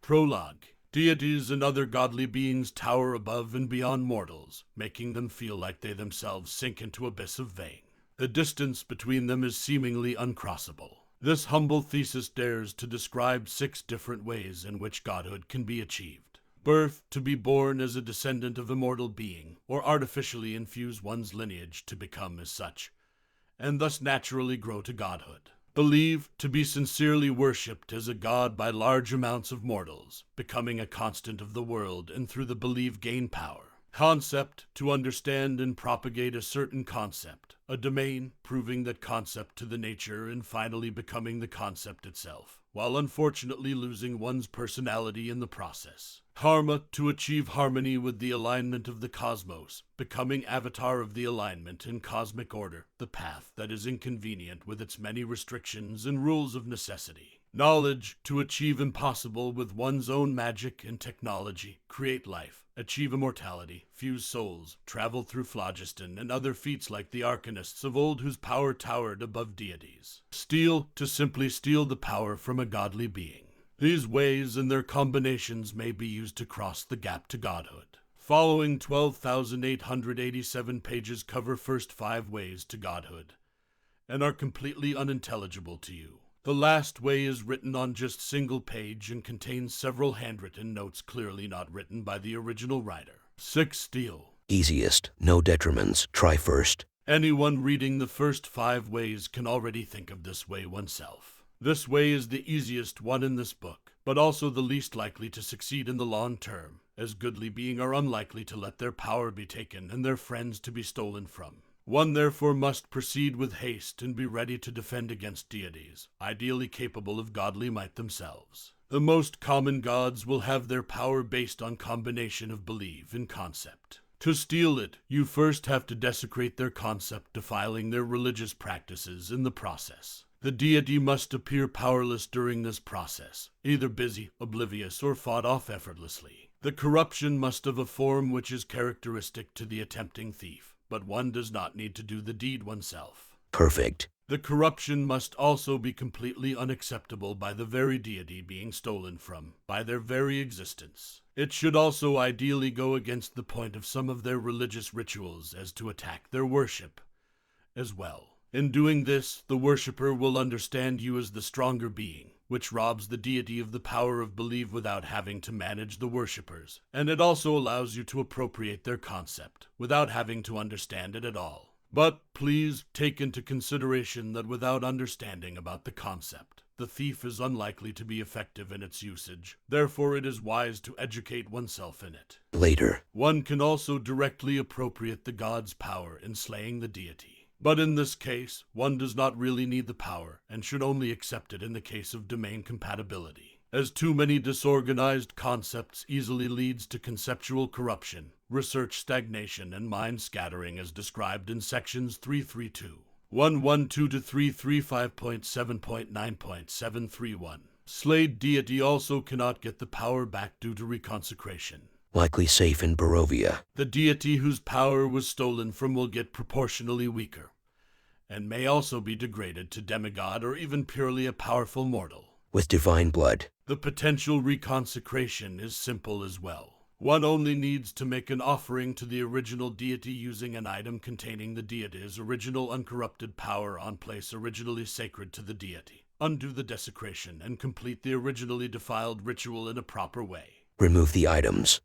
Prologue. Deities and other godly beings tower above and beyond mortals, making them feel like they themselves sink into abyss of vain. The distance between them is seemingly uncrossable. This humble thesis dares to describe 6 different ways in which godhood can be achieved. Birth, to be born as a descendant of a mortal being, or artificially infuse one's lineage to become as such, and thus naturally grow to godhood. Believe, to be sincerely worshipped as a god by large amounts of mortals, becoming a constant of the world and through the belief gain power. Concept, to understand and propagate a certain concept, a domain, proving that concept to the nature and finally becoming the concept itself, while unfortunately losing one's personality in the process. Karma, to achieve harmony with the alignment of the cosmos, becoming avatar of the alignment in cosmic order, the path that is inconvenient with its many restrictions and rules of necessity. Knowledge, to achieve impossible with one's own magic and technology, create life, achieve immortality, fuse souls, travel through phlogiston, and other feats like the arcanists of old whose power towered above deities. Steal, to simply steal the power from a godly being. These ways and their combinations may be used to cross the gap to godhood. Following 12,887 pages cover first 5 ways to godhood, and are completely unintelligible to you. The last way is written on just single page and contains several handwritten notes clearly not written by the original writer. 6. Steal. Easiest, no detriments, try first. Anyone reading the first 5 ways can already think of this way oneself. This way is the easiest one in this book, but also the least likely to succeed in the long term, as goodly beings are unlikely to let their power be taken and their friends to be stolen from. One therefore must proceed with haste and be ready to defend against deities, ideally capable of godly might themselves. The most common gods will have their power based on combination of belief and concept. To steal it, you first have to desecrate their concept, defiling their religious practices in the process. The deity must appear powerless during this process, either busy, oblivious, or fought off effortlessly. The corruption must have a form which is characteristic to the attempting thief, but one does not need to do the deed oneself. Perfect. The corruption must also be completely unacceptable by the very deity being stolen from, by their very existence. It should also ideally go against the point of some of their religious rituals as to attack their worship as well. In doing this, the worshipper will understand you as the stronger being, which robs the deity of the power of belief without having to manage the worshippers, and it also allows you to appropriate their concept, without having to understand it at all. But please take into consideration that without understanding about the concept, the thief is unlikely to be effective in its usage. Therefore, it is wise to educate oneself in it. Later. One can also directly appropriate the god's power in slaying the deity. But in this case, one does not really need the power, and should only accept it in the case of domain compatibility. As too many disorganized concepts easily leads to conceptual corruption, research stagnation, and mind scattering as described in sections 332, 112 to 335.7.9.731. Slayed deity also cannot get the power back due to reconsecration. Likely safe in Barovia. The deity whose power was stolen from will get proportionally weaker, and may also be degraded to demigod or even purely a powerful mortal. With divine blood. The potential reconsecration is simple as well. One only needs to make an offering to the original deity using an item containing the deity's original uncorrupted power on place originally sacred to the deity. Undo the desecration and complete the originally defiled ritual in a proper way. Remove the items.